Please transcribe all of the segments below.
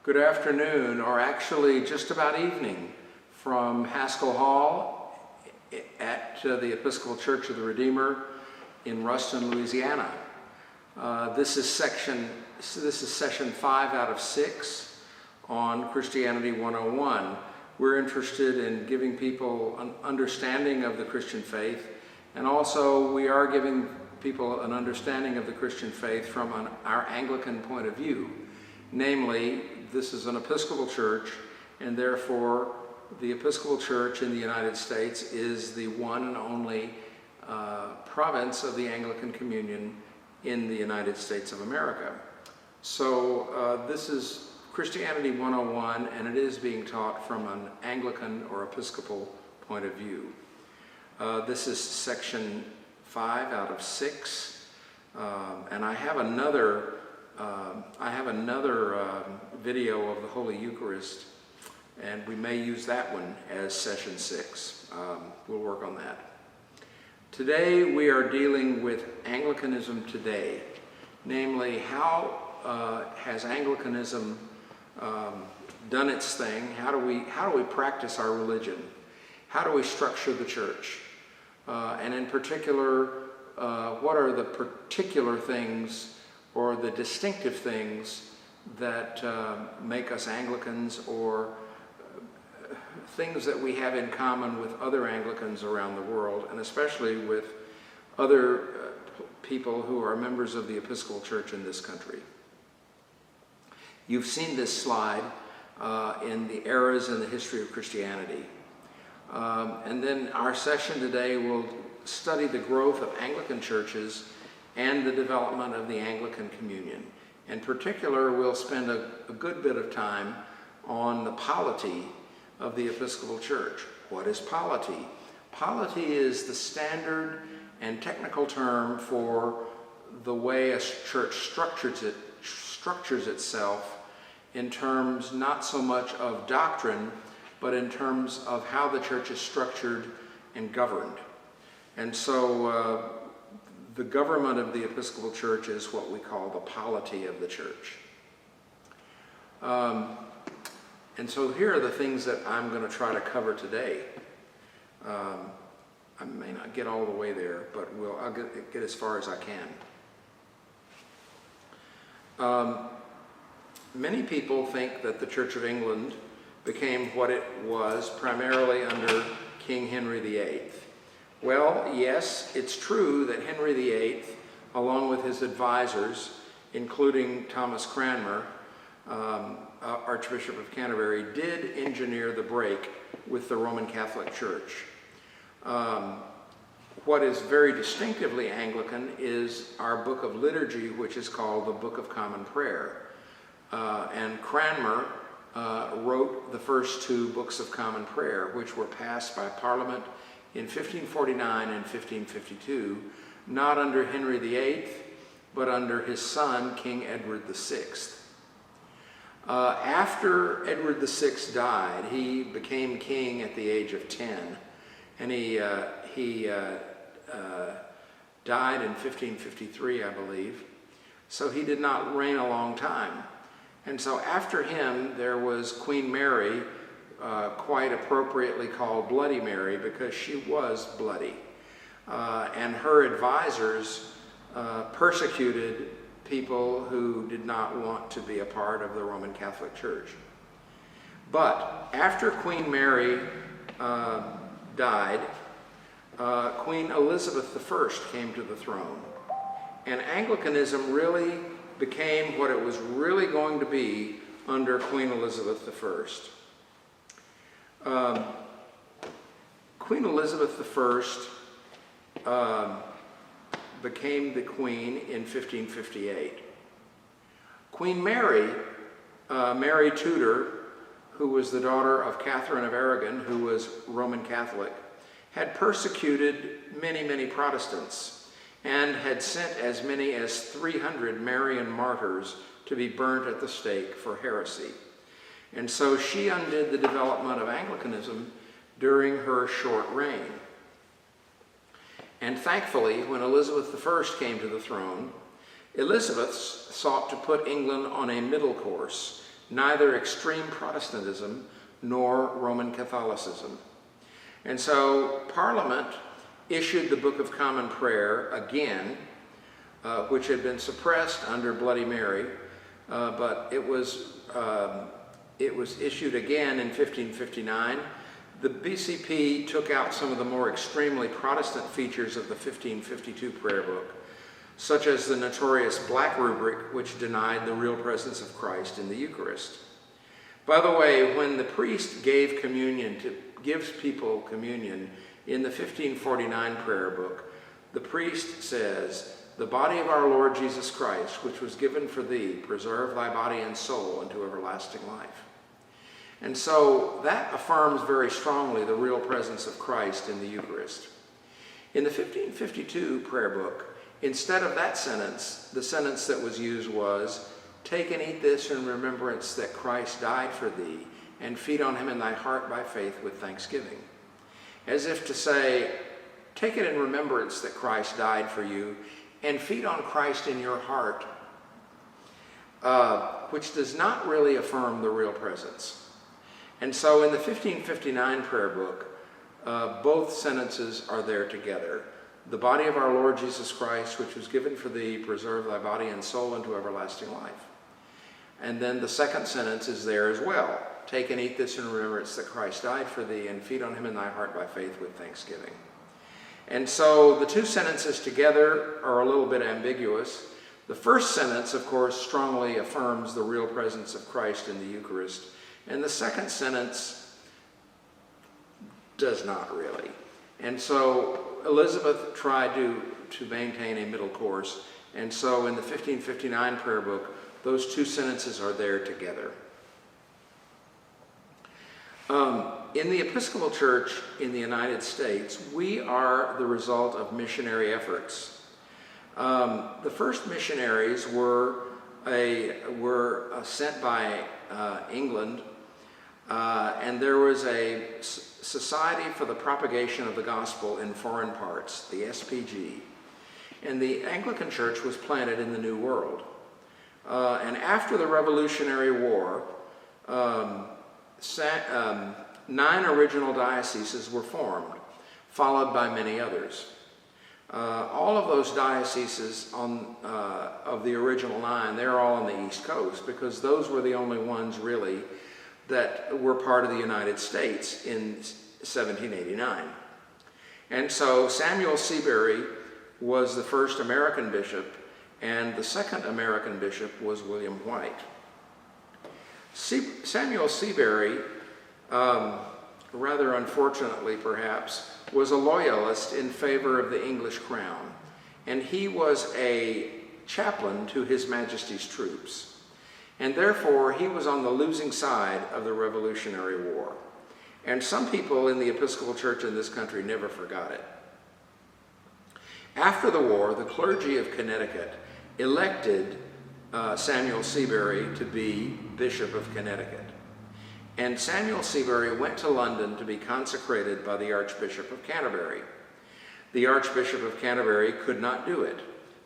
Good afternoon, or actually just about evening, from Haskell Hall at the Episcopal Church of the Redeemer in Ruston, Louisiana. This is session 5 out of 6 on Christianity 101. We're interested in giving people an understanding of the Christian faith, and also we are giving people an understanding of the Christian faith from our Anglican point of view. Namely, this is an Episcopal church, and therefore the Episcopal Church in the United States is the one and only province of the Anglican Communion in the United States of America. So this is Christianity 101, and it is being taught from an Anglican or Episcopal point of view. This is section 5 out of 6, and I have another video of the Holy Eucharist, and we may use that one as session 6. We'll work on that. Today we are dealing with Anglicanism today, namely how has Anglicanism done its thing? How do we practice our religion? How do we structure the church? And in particular, what are the particular things or the distinctive things that make us Anglicans, or things that we have in common with other Anglicans around the world, and especially with other people who are members of the Episcopal Church in this country. You've seen this slide in the eras in the history of Christianity. And then our session today will study the growth of Anglican churches and the development of the Anglican Communion. In particular, we'll spend a good bit of time on the polity of the Episcopal Church. What is polity? Polity is the standard and technical term for the way a church structures itself in terms not so much of doctrine, but in terms of how the church is structured and governed. And so the government of the Episcopal Church is what we call the polity of the church. And so here are the things that I'm going to try to cover today. I may not get all the way there, but I'll get as far as I can. Many people think that the Church of England became what it was primarily under King Henry VIII. Well, yes, it's true that Henry VIII, along with his advisors, including Thomas Cranmer, Archbishop of Canterbury, did engineer the break with the Roman Catholic Church. What is very distinctively Anglican is our book of liturgy, which is called the Book of Common Prayer. And Cranmer wrote the first 2 books of Common Prayer, which were passed by Parliament in 1549 and 1552, not under Henry VIII, but under his son, King Edward VI. After Edward VI died, he became king at the age of 10, and he died in 1553, I believe. So he did not reign a long time. And so after him, there was Queen Mary, quite appropriately called Bloody Mary, because she was bloody. And her advisors persecuted people who did not want to be a part of the Roman Catholic Church. But after Queen Mary died, Queen Elizabeth I came to the throne. And Anglicanism really became what it was really going to be under Queen Elizabeth I. Queen Elizabeth I became the queen in 1558. Queen Mary, Mary Tudor, who was the daughter of Catherine of Aragon, who was Roman Catholic, had persecuted many Protestants and had sent as many as 300 Marian martyrs to be burnt at the stake for heresy. And so she undid the development of Anglicanism during her short reign. And thankfully, when Elizabeth I came to the throne, Elizabeth sought to put England on a middle course neither extreme Protestantism nor Roman Catholicism. And so Parliament issued the Book of Common Prayer again, which had been suppressed under Bloody Mary, but it was issued again in 1559. The BCP took out some of the more extremely Protestant features of the 1552 prayer book, such as the notorious Black Rubric, which denied the real presence of Christ in the Eucharist. By the way, when the priest gives people communion in the 1549 prayer book, the priest says, "The body of our Lord Jesus Christ, which was given for thee, preserve thy body and soul unto everlasting life." And so that affirms very strongly the real presence of Christ in the Eucharist. In the 1552 prayer book, instead of that sentence, the sentence that was used was, "Take and eat this in remembrance that Christ died for thee, and feed on him in thy heart by faith with thanksgiving." As if to say, take it in remembrance that Christ died for you, and feed on Christ in your heart, which does not really affirm the real presence. And so in the 1559 prayer book, both sentences are there together. "The body of our Lord Jesus Christ, which was given for thee, preserve thy body and soul unto everlasting life." And then the second sentence is there as well. "Take and eat this in remembrance that Christ died for thee, and feed on him in thy heart by faith with thanksgiving." And so the two sentences together are a little bit ambiguous. The first sentence, of course, strongly affirms the real presence of Christ in the Eucharist. And the second sentence does not really. And so Elizabeth tried to maintain a middle course. And so in the 1559 prayer book, those two sentences are there together. In the Episcopal Church in the United States, we are the result of missionary efforts. The first missionaries were sent by England, and there was a Society for the Propagation of the Gospel in Foreign Parts, the SPG, and the Anglican Church was planted in the New World. And after the Revolutionary War, 9 original dioceses were formed, followed by many others. All of those dioceses of the original 9, they're all on the East Coast, because those were the only ones really that were part of the United States in 1789. And so Samuel Seabury was the first American bishop, and the second American bishop was William White. Samuel Seabury, rather unfortunately perhaps, was a loyalist in favor of the English crown, and he was a chaplain to His Majesty's troops. And therefore, he was on the losing side of the Revolutionary War. And some people in the Episcopal Church in this country never forgot it. After the war, the clergy of Connecticut elected Samuel Seabury to be Bishop of Connecticut. And Samuel Seabury went to London to be consecrated by the Archbishop of Canterbury. The Archbishop of Canterbury could not do it,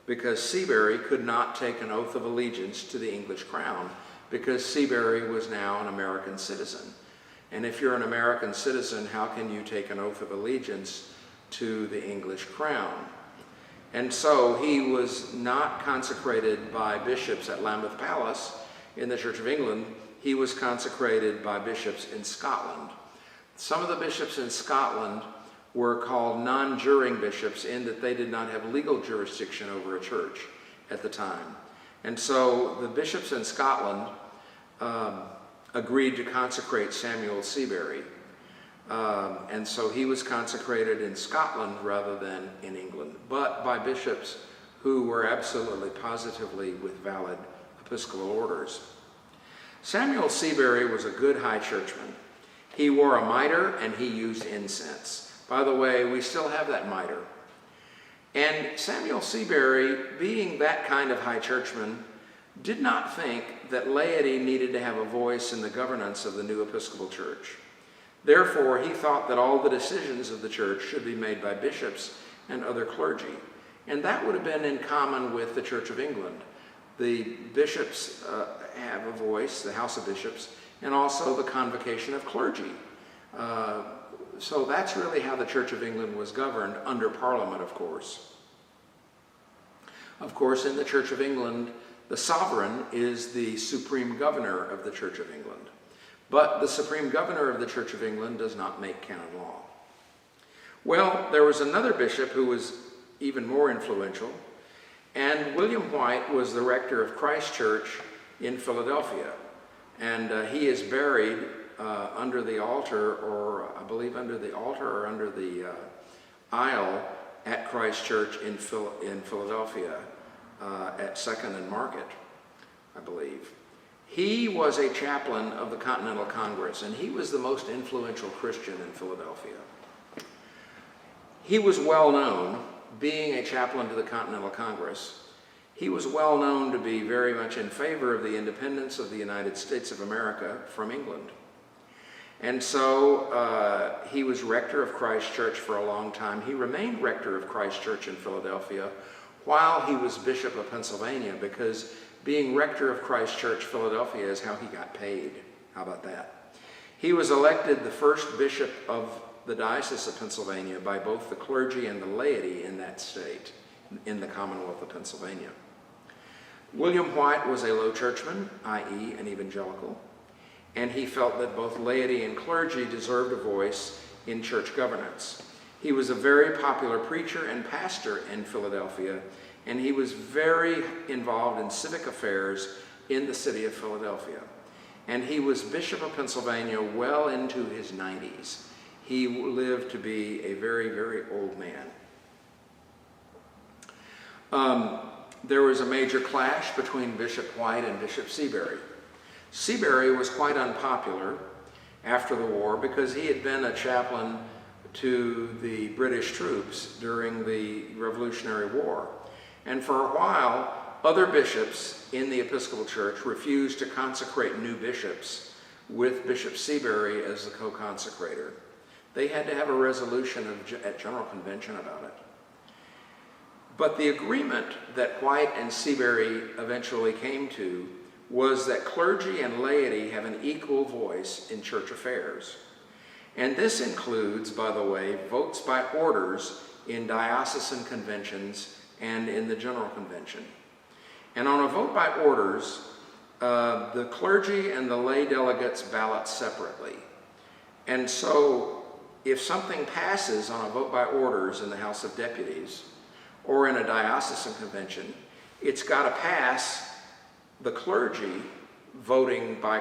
because Seabury could not take an oath of allegiance to the English crown, because Seabury was now an American citizen. And if you're an American citizen, how can you take an oath of allegiance to the English crown? And so he was not consecrated by bishops at Lambeth Palace in the Church of England. He was consecrated by bishops in Scotland. Some of the bishops in Scotland were called non-juring bishops, in that they did not have legal jurisdiction over a church at the time. And so the bishops in Scotland agreed to consecrate Samuel Seabury. And so he was consecrated in Scotland rather than in England, but by bishops who were absolutely positively with valid episcopal orders. Samuel Seabury was a good high churchman. He wore a mitre and he used incense. By the way, we still have that mitre. And Samuel Seabury, being that kind of high churchman, did not think that laity needed to have a voice in the governance of the new Episcopal Church. Therefore, he thought that all the decisions of the church should be made by bishops and other clergy. And that would have been in common with the Church of England. The bishops have a voice, the House of Bishops, and also the convocation of clergy. So that's really how the Church of England was governed under Parliament, of course. Of course, in the Church of England, the sovereign is the supreme governor of the Church of England. But the supreme governor of the Church of England does not make canon law. Well, there was another bishop who was even more influential, and William White was the rector of Christ Church in Philadelphia. And he is buried under the altar, or I believe under the altar or under the aisle at Christ Church in Philadelphia at 2nd and Market, I believe. He was a chaplain of the Continental Congress, and he was the most influential Christian in Philadelphia. He was well known, being a chaplain to the Continental Congress, he was well known to be very much in favor of the independence of the United States of America from England. And so he was rector of Christ Church for a long time. He remained rector of Christ Church in Philadelphia while he was Bishop of Pennsylvania, because being rector of Christ Church Philadelphia is how he got paid. How about that? He was elected the first bishop of the Diocese of Pennsylvania by both the clergy and the laity in that state, in the Commonwealth of Pennsylvania. William White was a low churchman, i.e. an evangelical, and he felt that both laity and clergy deserved a voice in church governance. He was a very popular preacher and pastor in Philadelphia, and he was very involved in civic affairs in the city of Philadelphia. And he was Bishop of Pennsylvania well into his 90s. He lived to be a very, very old man. There was a major clash between Bishop White and Bishop Seabury. Seabury was quite unpopular after the war because he had been a chaplain to the British troops during the Revolutionary War. And for a while, other bishops in the Episcopal Church refused to consecrate new bishops with Bishop Seabury as the co-consecrator. They had to have a resolution at General Convention about it. But the agreement that White and Seabury eventually came to was that clergy and laity have an equal voice in church affairs. And this includes, by the way, votes by orders in diocesan conventions and in the General Convention. And on a vote by orders, the clergy and the lay delegates ballot separately. And so if something passes on a vote by orders in the House of Deputies or in a diocesan convention, it's got to pass the clergy voting by,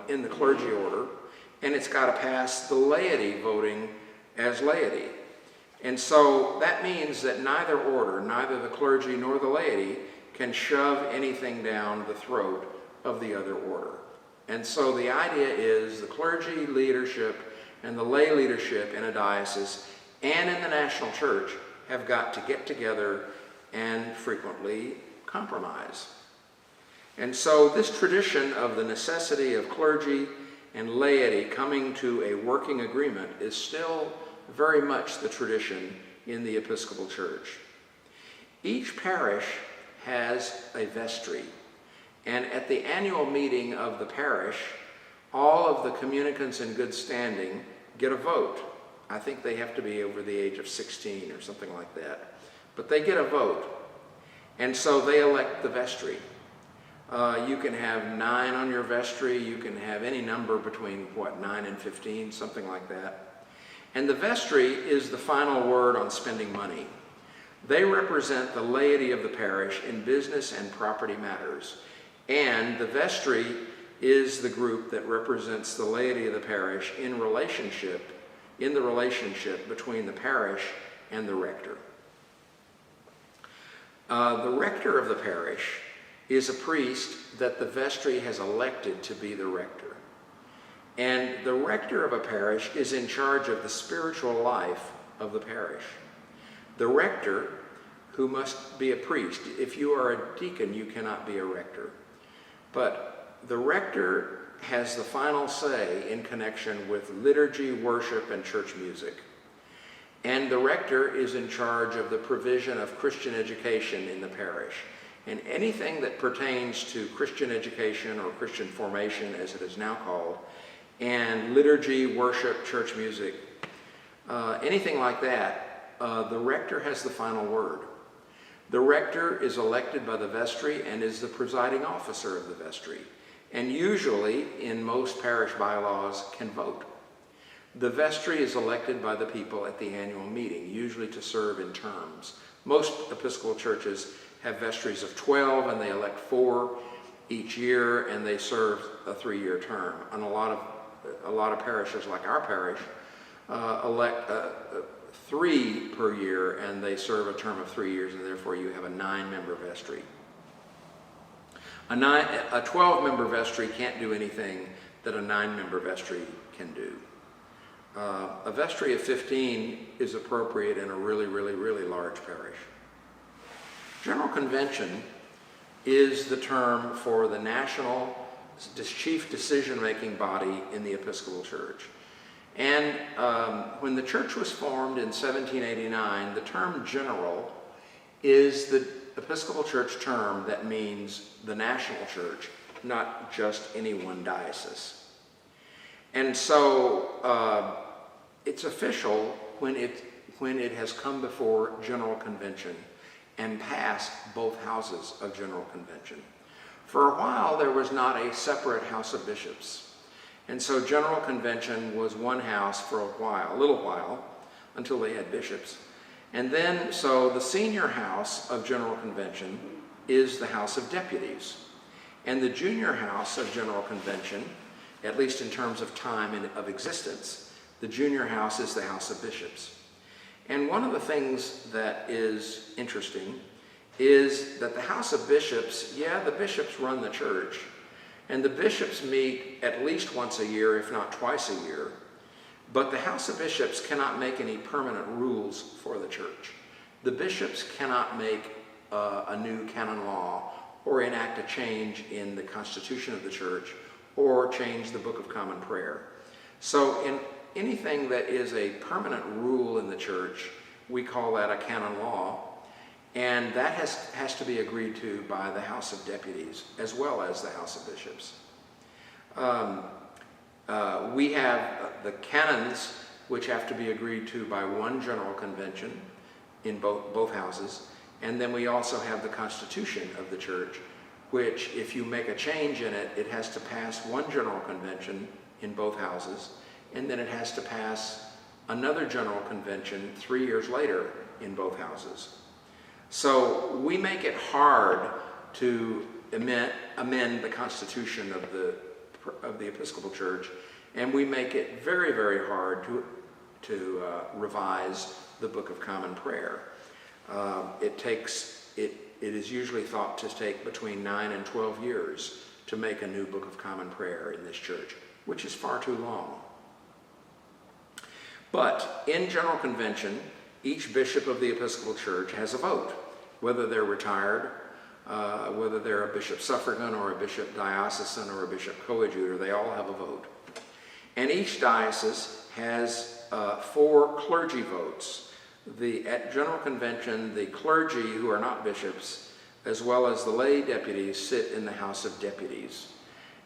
in the clergy order, and it's got to pass the laity voting as laity. And so that means that neither order, neither the clergy nor the laity, can shove anything down the throat of the other order. And so the idea is the clergy leadership and the lay leadership in a diocese and in the national church have got to get together and frequently compromise. And so this tradition of the necessity of clergy and laity coming to a working agreement is still very much the tradition in the Episcopal Church. Each parish has a vestry, and at the annual meeting of the parish, all of the communicants in good standing get a vote. I think they have to be over the age of 16 or something like that, but they get a vote, and so they elect the vestry. You can have 9 on your vestry, you can have any number between 9 and 15, something like that. And the vestry is the final word on spending money. They represent the laity of the parish in business and property matters. And the vestry is the group that represents the laity of the parish in the relationship between the parish and the rector. The rector of the parish is a priest that the vestry has elected to be the rector. And the rector of a parish is in charge of the spiritual life of the parish. The rector, who must be a priest, if you are a deacon, you cannot be a rector. But the rector has the final say in connection with liturgy, worship, and church music. And the rector is in charge of the provision of Christian education in the parish. And anything that pertains to Christian education or Christian formation, as it is now called, and liturgy, worship, church music, anything like that, the rector has the final word. The rector is elected by the vestry and is the presiding officer of the vestry, and usually, in most parish bylaws, can vote. The vestry is elected by the people at the annual meeting, usually to serve in terms. Most Episcopal churches have vestries of 12, and they elect 4 each year, and they serve a 3-year term. And a lot of parishes, like our parish, elect 3 per year, and they serve a term of 3 years, and therefore you have a 9-member vestry. A 12-member vestry can't do anything that a 9-member vestry can do. A vestry of 15 is appropriate in a really, really, really large parish. General Convention is the term for the national chief decision-making body in the Episcopal Church. And when the church was formed in 1789, the term general is the Episcopal Church term that means the national church, not just any one diocese. And so it's official when it has come before General Convention and passed both houses of General Convention. For a while, there was not a separate House of Bishops. And so General Convention was one house for a little while, until they had bishops. And then, so the senior house of General Convention is the House of Deputies. And the junior house of General Convention, at least in terms of time and of existence, the junior house is the House of Bishops. And one of the things that is interesting is that the House of Bishops, the bishops run the church, and the bishops meet at least once a year, if not twice a year, but the House of Bishops cannot make any permanent rules for the church. The bishops cannot make a new canon law or enact a change in the constitution of the church or change the Book of Common Prayer. So in anything that is a permanent rule in the church, we call that a canon law, and that has to be agreed to by the House of Deputies as well as the House of Bishops. We have the canons, which have to be agreed to by one General Convention in both houses, and then we also have the Constitution of the Church, which, if you make a change in it, it has to pass one General Convention in both houses, and then it has to pass another General Convention 3 years later in both houses. So we make it hard to amend the Constitution of the Episcopal Church, and we make it very, very hard to revise the Book of Common Prayer. It is usually thought to take between 9 and 12 years to make a new Book of Common Prayer in this church, which is far too long. But in General Convention, each bishop of the Episcopal Church has a vote, whether they're retired, whether they're a bishop suffragan or a bishop diocesan or a bishop coadjutor, they all have a vote. And each diocese has 4 clergy votes. At General Convention, the clergy who are not bishops, as well as the lay deputies, sit in the House of Deputies.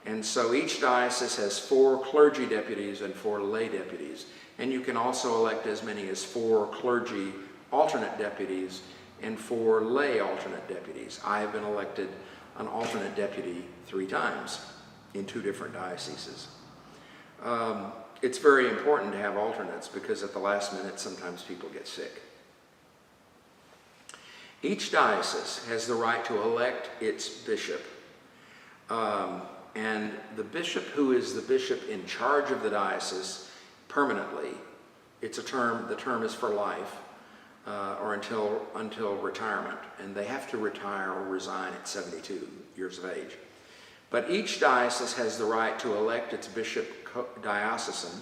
And so each diocese has 4 clergy deputies and 4 lay deputies. And you can also elect as many as 4 clergy alternate deputies and 4 lay alternate deputies. I have been elected an alternate deputy 3 times in 2 different dioceses. It's very important to have alternates because at the last minute sometimes people get sick. Each diocese has the right to elect its bishop. And the bishop who is the bishop in charge of the diocese permanently, the term is for life, or until retirement, and they have to retire or resign at 72 years of age. But each diocese has the right to elect its bishop diocesan,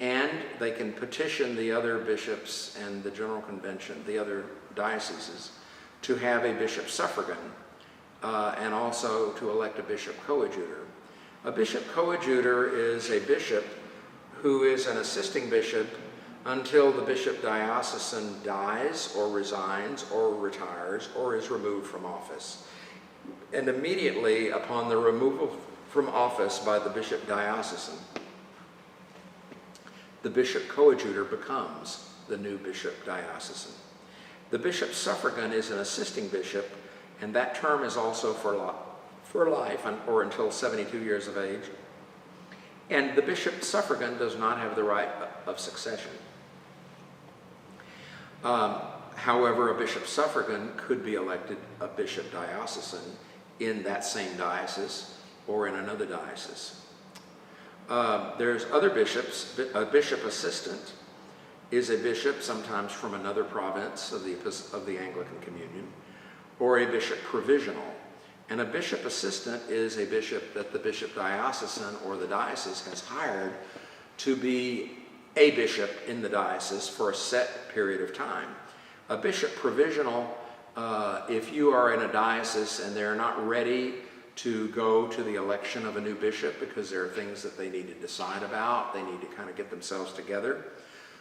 and they can petition the other bishops and the General Convention, the other dioceses, to have a bishop suffragan, and also to elect a bishop coadjutor. A bishop coadjutor is a bishop who is an assisting bishop until the bishop diocesan dies or resigns or retires or is removed from office. And immediately upon the removal from office by the bishop diocesan, the bishop coadjutor becomes the new bishop diocesan. The bishop suffragan is an assisting bishop, and that term is also for life or until 72 years of age. And the bishop suffragan does not have the right of succession. However, a bishop suffragan could be elected a bishop diocesan in that same diocese or in another diocese. There's other bishops. A bishop assistant is a bishop, sometimes from another province of the Anglican Communion, or a bishop provisional. And a bishop assistant is a bishop that the bishop diocesan or the diocese has hired to be a bishop in the diocese for a set period of time. A bishop provisional, if you are in a diocese and they're not ready to go to the election of a new bishop because there are things that they need to decide about, they need to kind of get themselves together,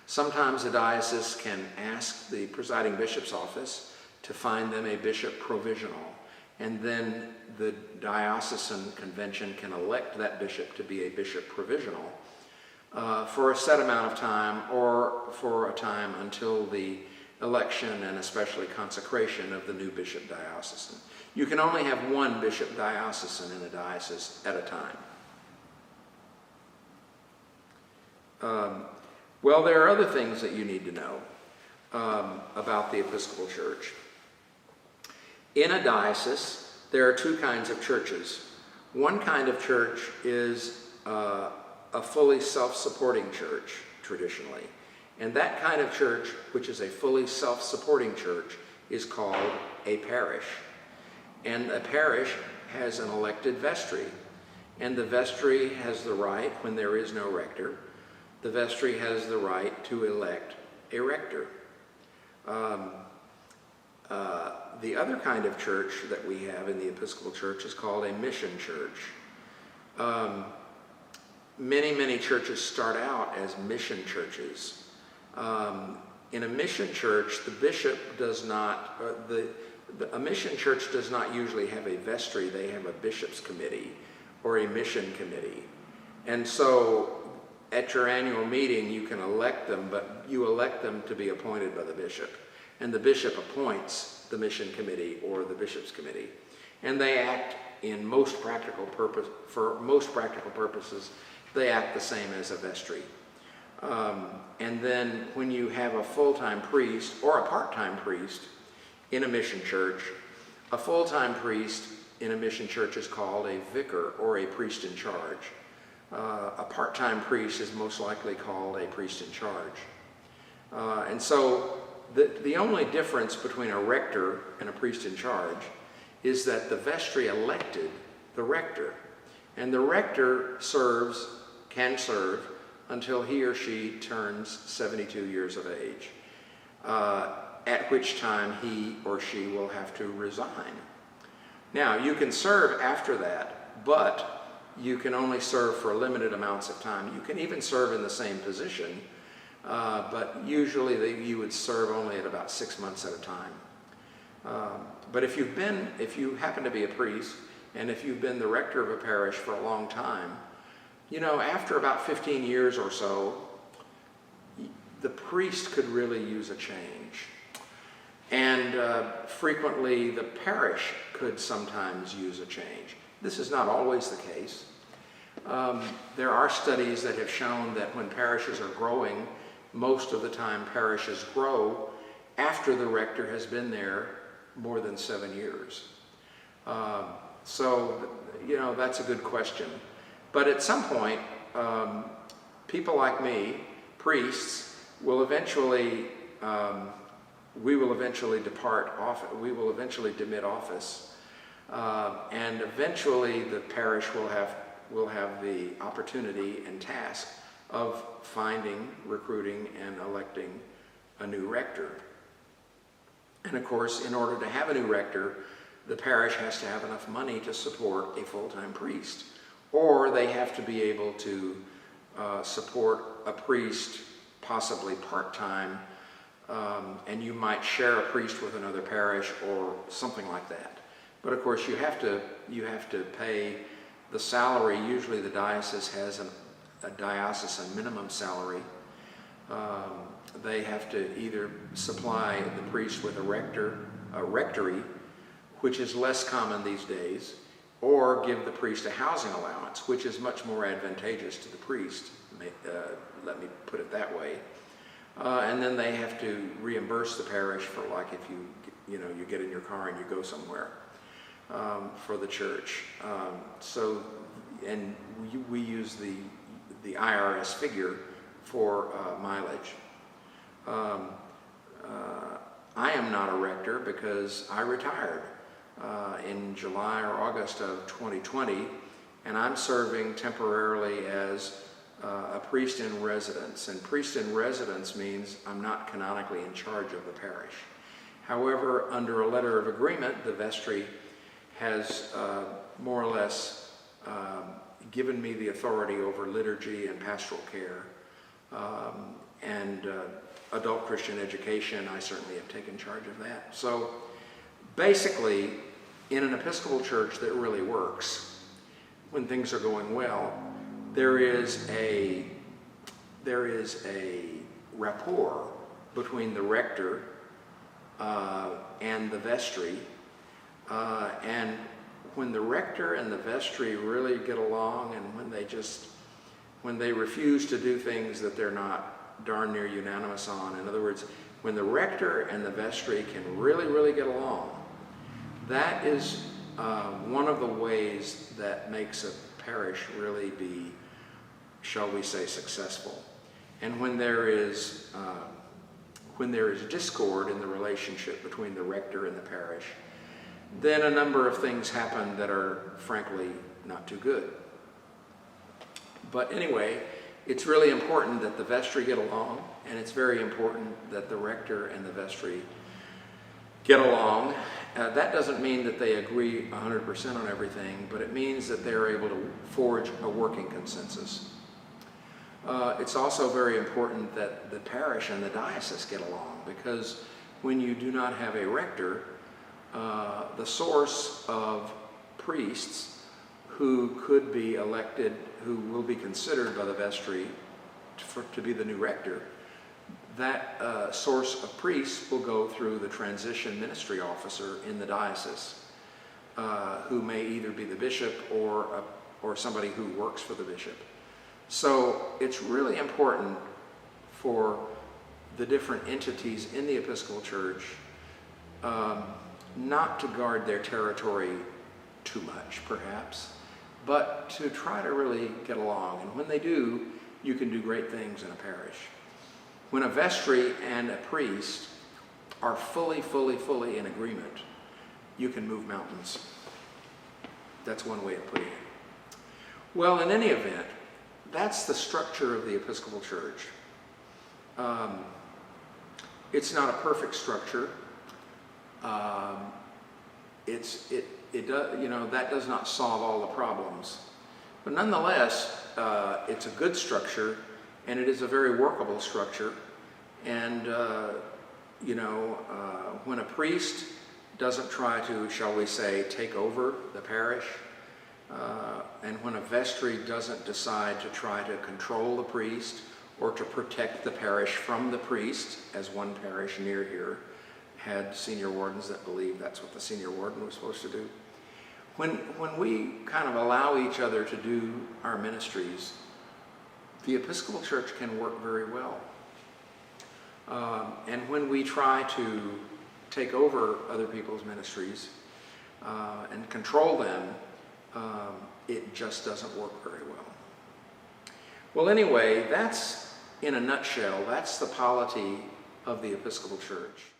sometimes a diocese can ask the presiding bishop's office to find them a bishop provisional. And then the diocesan convention can elect that bishop to be a bishop provisional for a set amount of time or for a time until the election and especially consecration of the new bishop diocesan. You can only have one bishop diocesan in a diocese at a time. Well, there are other things that you need to know about the Episcopal Church. In a diocese, there are two kinds of churches. One kind of church is a fully self-supporting church, traditionally. And that kind of church, which is a fully self-supporting church, is called a parish. And a parish has an elected vestry. And the vestry has the right, when there is no rector, the vestry has the right to elect a rector. The other kind of church that we have in the Episcopal Church is called a mission church. Many churches start out as mission churches. In a mission church, the bishop does not, a mission church does not usually have a vestry. They have a bishop's committee or a mission committee. And so at your annual meeting, you can elect them, but you elect them to be appointed by the bishop. And the bishop appoints the mission committee or the bishop's committee. And they act in for most practical purposes, they act the same as a vestry. And then when you have a full-time priest or a part-time priest in a mission church, a full-time priest in a mission church is called a vicar or a priest in charge. A part-time priest is most likely called a priest in charge. And so the only difference between a rector and a priest in charge is that the vestry elected the rector. And the rector can serve until he or she turns 72 years of age, at which time he or she will have to resign. Now, you can serve after that, but you can only serve for limited amounts of time. You can even serve in the same position, but usually you would serve only at about 6 months at a time. But if you happen to be a priest, and if you've been the rector of a parish for a long time, after about 15 years or so, the priest could really use a change. And frequently the parish could sometimes use a change. This is not always the case. There are studies that have shown that when parishes are growing, most of the time parishes grow after the rector has been there more than 7 years. So, that's a good question. But at some point, people like me, priests, will eventually, we will eventually depart office, we will eventually demit office, and eventually the parish will have the opportunity and task of finding, recruiting, and electing a new rector. And of course, in order to have a new rector, the parish has to have enough money to support a full-time priest, or they have to be able to support a priest possibly part-time, and you might share a priest with another parish or something like that. But of course you have to pay the salary. Usually the diocese has a diocesan minimum salary. They have to either supply the priest with a rectory, which is less common these days, or give the priest a housing allowance, which is much more advantageous to the priest, let me put it that way. And then they have to reimburse the parish for, like, if you get in your car and you go somewhere for the church. And we use the IRS figure for mileage. I am not a rector because I retired in July or August of 2020, and I'm serving temporarily as a priest in residence. And priest in residence means I'm not canonically in charge of the parish. However, under a letter of agreement, the Vestry has more or less given me the authority over liturgy and pastoral care, and adult Christian education. I certainly have taken charge of that. So basically, in an Episcopal church that really works, when things are going well, there is a rapport between the rector and the vestry, and when the rector and the vestry really get along, and when they refuse to do things that they're not darn near unanimous on. In other words, when the rector and the vestry can really get along, that is one of the ways that makes a parish really be, shall we say, successful. And when there is discord in the relationship between the rector and the parish, then a number of things happen that are frankly not too good. But anyway, it's really important that the vestry get along, and it's very important that the rector and the vestry get along. That doesn't mean that they agree 100% on everything, but it means that they're able to forge a working consensus. It's also very important that the parish and the diocese get along, because when you do not have a rector, the source of priests who could be elected, who will be considered by the vestry to be the new rector, that source of priests will go through the transition ministry officer in the diocese, who may either be the bishop or somebody who works for the bishop. So it's really important for the different entities in the Episcopal Church not to guard their territory too much, perhaps, but to try to really get along. And when they do, you can do great things in a parish. When a vestry and a priest are fully in agreement, you can move mountains. That's one way of putting it. Well, in any event, that's the structure of the Episcopal Church. It's not a perfect structure. That does not solve all the problems, but nonetheless, it's a good structure, and it is a very workable structure. And when a priest doesn't try to, shall we say, take over the parish, and when a vestry doesn't decide to try to control the priest or to protect the parish from the priest, as one parish near here had senior wardens that believed that's what the senior warden was supposed to do. When we kind of allow each other to do our ministries, the Episcopal Church can work very well. And when we try to take over other people's ministries and control them, it just doesn't work very well. Well, anyway, that's, in a nutshell, that's the polity of the Episcopal Church.